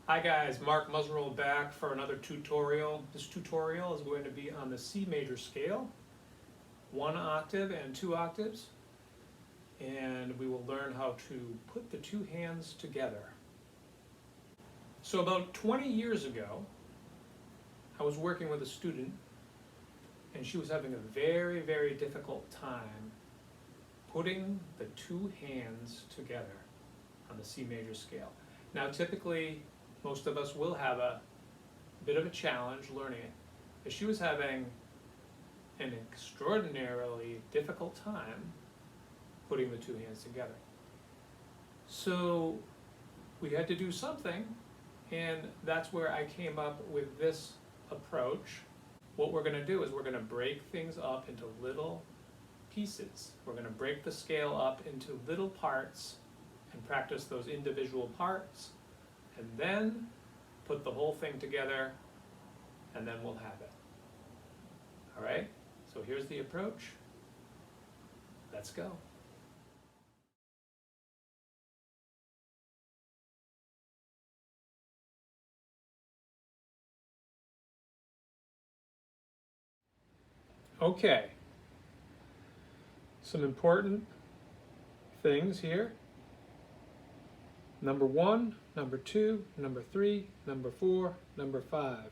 Hi guys, Mark Muzeroll back for another tutorial. This tutorial is going to be on the C major scale, 1 octave and 2 octaves, and we will learn how to put the two hands together. So about 20 years ago, I was working with a student and she was having a very, very difficult time putting the two hands together on the C major scale. Now typically, most of us will have a bit of a challenge learning it, but she was having an extraordinarily difficult time putting the two hands together. So we had to do something, and that's where I came up with this approach. What we're going to do is we're going to break things up into little pieces. We're going to break the scale up into little parts and practice those individual parts, and then put the whole thing together, and then we'll have it. All right? So here's the approach. Let's go. Okay. Some important things here. Number 1, number 2, number 3, number 4, number 5.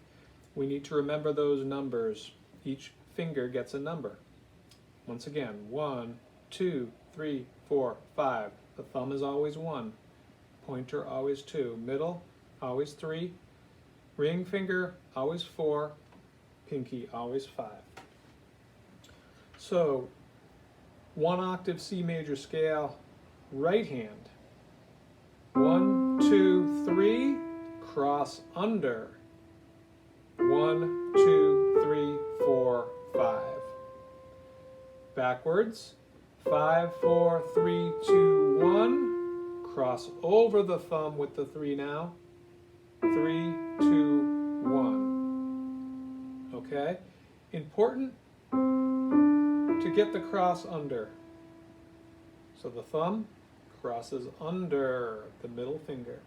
We need to remember those numbers. Each finger gets a number. Once again, 1, 2, 3, 4, 5. The thumb is always 1. Pointer always 2. Middle always 3. Ring finger always 4. Pinky always 5. So 1 octave C major scale, right hand. 1, 2, 3, cross under. 1, 2, 3, 4, 5. Backwards. 5, 4, 3, 2, 1. Cross over the thumb with the 3 now. 3, 2, 1. Okay? Important to get the cross under. So the thumb crosses under the middle finger.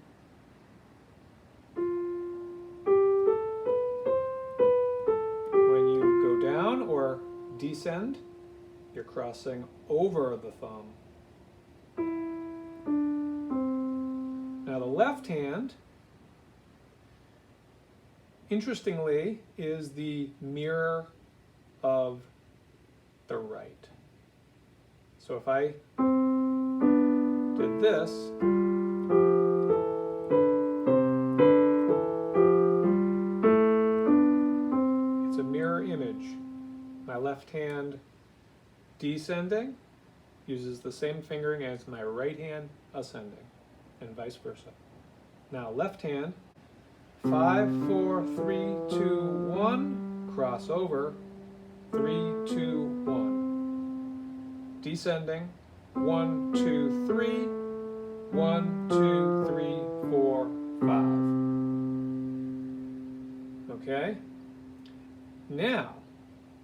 When you go down or descend, you're crossing over the thumb. Now the left hand, interestingly, is the mirror of the right. So if I did this, it's a mirror image. My left hand descending uses the same fingering as my right hand ascending, and vice versa. Now left hand, 5, 4, 3, 2, 1, cross over, 3, 2, 1. Descending, 1, 2, 3, 1, 2, 3, 4, 5. Okay? Now,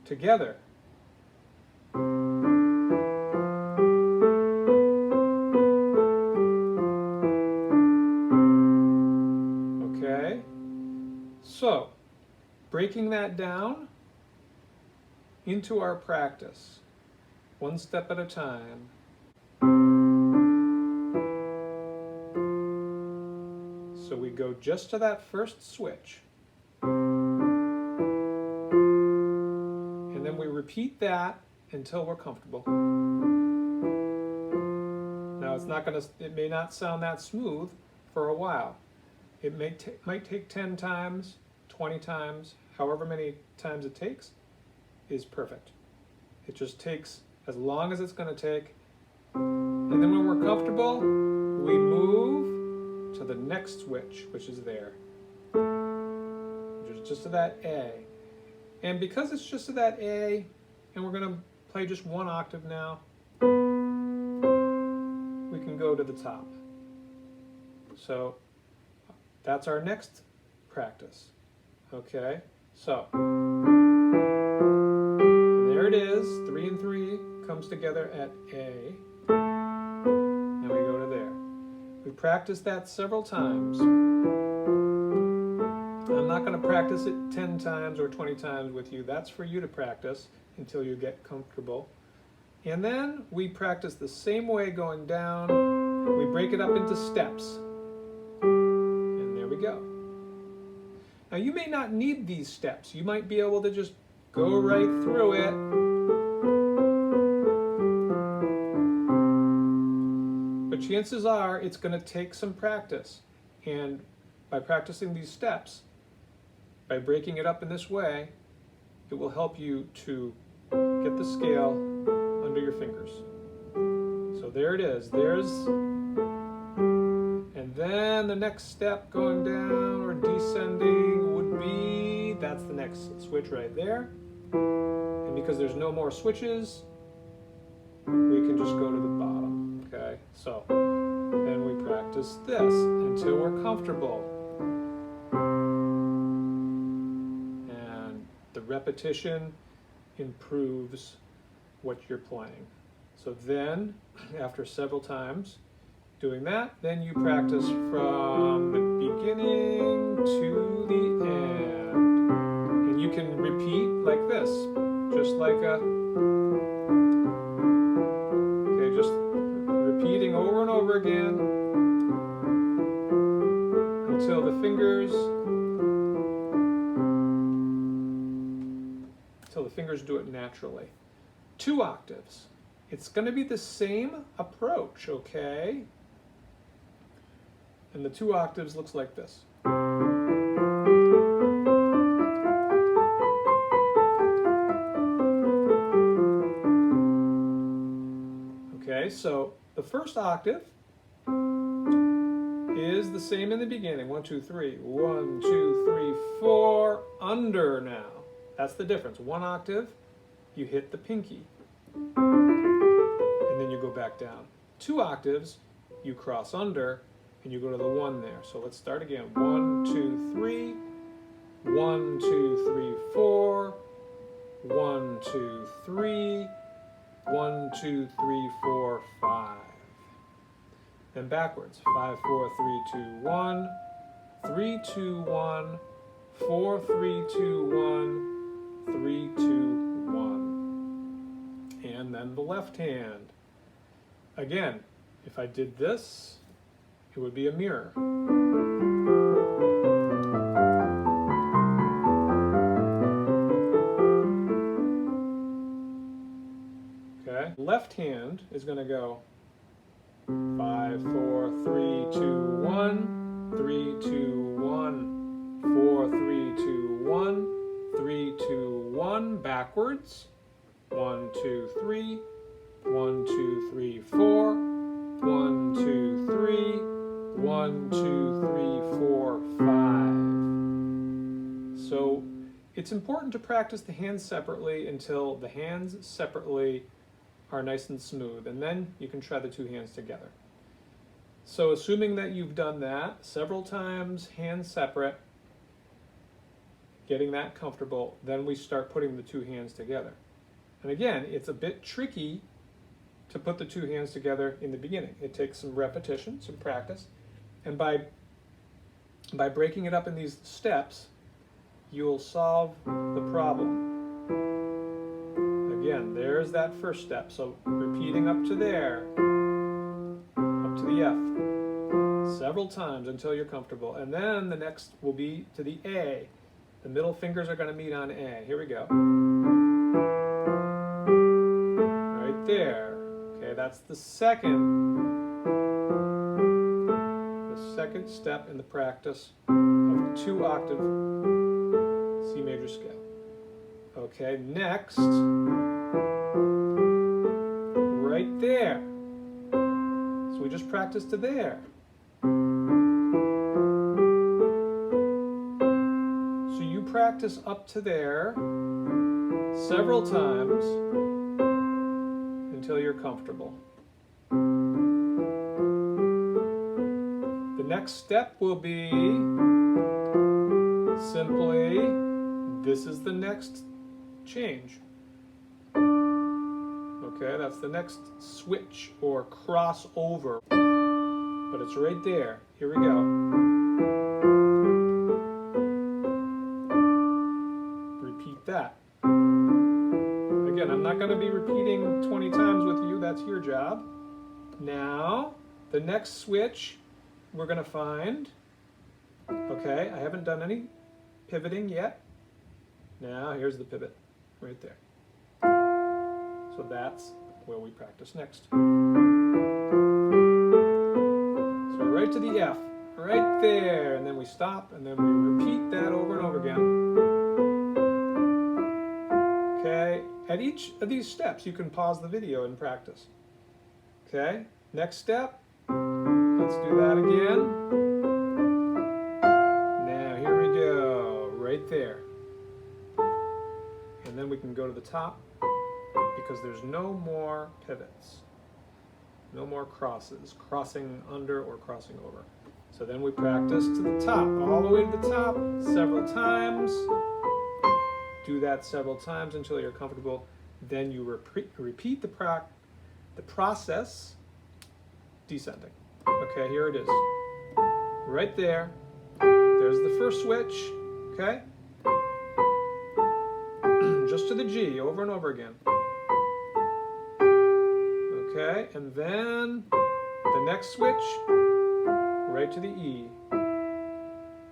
together. Okay? So, breaking that down into our practice, one step at a time. So we go just to that first switch, and then we repeat that until we're comfortable. Now it may not sound that smooth for a while. It might take 10 times, 20 times, however many times it takes is perfect. It just takes as long as it's going to take, and then when we're comfortable, we move to the next switch, which is there. Just to that A. And because it's just to that A, and we're going to play just 1 octave now, we can go to the top. So that's our next practice. Okay, so there it is, 3 and 3 comes together at A, and we go to there. We practice that several times. not going to practice it 10 times or 20 times with you. That's for you to practice until you get comfortable. And then we practice the same way going down. We break it up into steps. And there we go. Now you may not need these steps. You might be able to just go right through it. But chances are it's going to take some practice. And by practicing these steps, by breaking it up in this way, it will help you to get the scale under your fingers. So there it is. And then the next step going down or descending would be, that's the next switch right there. And because there's no more switches, we can just go to the bottom, okay? So then we practice this until we're comfortable. And the repetition improves what you're playing. So then, after several times doing that, then you practice from the beginning to the end. And you can repeat like this, just like just repeating over and over again until the fingers do it naturally. 2 octaves. It's going to be the same approach, okay? And the 2 octaves looks like this. Okay, so the first octave is the same in the beginning. 1, 2, 3. 1, 2, 3, 4. Under now. That's the difference. 1 octave, you hit the pinky. And then you go back down. 2 octaves, you cross under, and you go to the 1 there. So let's start again. 1, 2, 3. 1, 2, 3, 4. 1, 2, 3. 1, 2, 3, 4, 5. Then backwards. 5, 4, 3, 2, 1. 3, 2, 1. 4, 3, 2, 1. 3, 2, 1. And then the left hand. Again, if I did this, it would be a mirror. Okay, left hand is going to go 5, 4, 3, 2, 1, 3, 2, 1, 4, 3, 2, 1, 3, 2, 1, backwards. 1, 2, 3, 1, 2, 3, 4, 1, 2, 3, 1, 2, 3, 4, 5. So it's important to practice the hands separately until the hands separately are nice and smooth, and then you can try the 2 hands together. So assuming that you've done that several times, hands separate, getting that comfortable, then we start putting the 2 hands together. And again, it's a bit tricky to put the 2 hands together in the beginning. It takes some repetition, some practice, and by breaking it up in these steps, you'll solve the problem. Again, there's that first step. So repeating up to there, up to the F, several times until you're comfortable. And then the next will be to the A. The middle fingers are going to meet on A. Here we go. Right there. Okay, that's the second step in the practice of the 2 octave C major scale. Okay, next, right there. So we just practiced to there. So you practice up to there several times until you're comfortable. The next step will be simply, this is the next change. Okay, that's the next switch or crossover. But it's right there. Here we go. going to be repeating 20 times with you. That's your job. Now, the next switch we're going to find. Okay, I haven't done any pivoting yet. Now, here's the pivot right there. So that's where we practice next. So right to the F, right there, and then we stop, and then we repeat that over and over again. Okay, at each of these steps, you can pause the video and practice. Okay, next step, let's do that again. Now, here we go, right there. And then we can go to the top, because there's no more pivots. No more crosses, crossing under or crossing over. So then we practice to the top, all the way to the top, several times. Do that several times until you're comfortable. Then you repeat the process, descending. Okay, here it is. Right there. There's the first switch, okay? Just to the G, over and over again. Okay, and then the next switch, right to the E,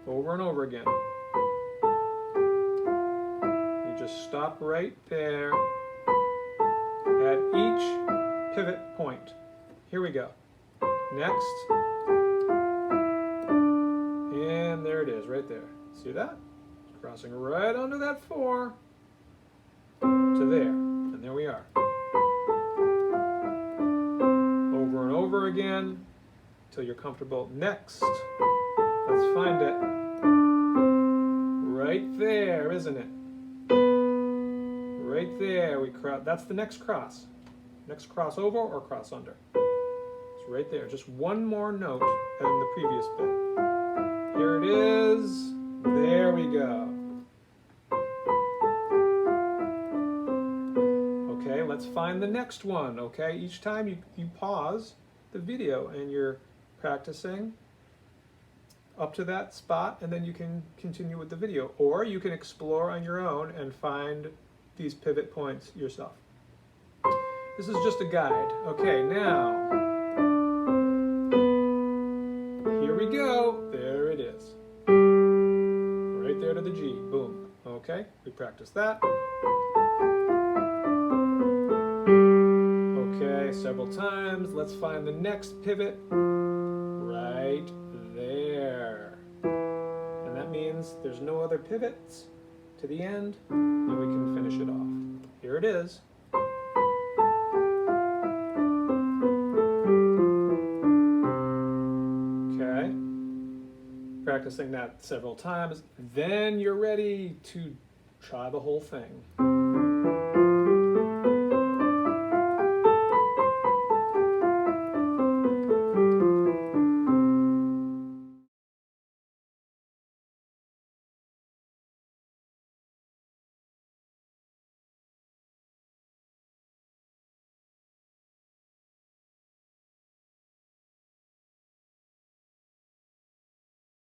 over and over again. You just stop right there at each pivot point. Here we go. Next, and there it is, right there. See that? Crossing right under that 4 to there, and there we are. Over and over again until you're comfortable. Next, let's find it. Right there, isn't it? Right there, that's the next cross. Next cross over or cross under. It's right there, just one more note than the previous bit. Here it is, there we go. Okay, let's find the next one, okay? Each time you pause the video and you're practicing up to that spot, and then you can continue with the video. Or you can explore on your own and find these pivot points yourself. This is just a guide. Okay, now, here we go. There it is. Right there to the G, boom. Okay, we practice that. Okay, several times. Let's find the next pivot right there. And that means there's no other pivots to the end, and we can finish it off. Here it is. Okay, practicing that several times. Then you're ready to try the whole thing.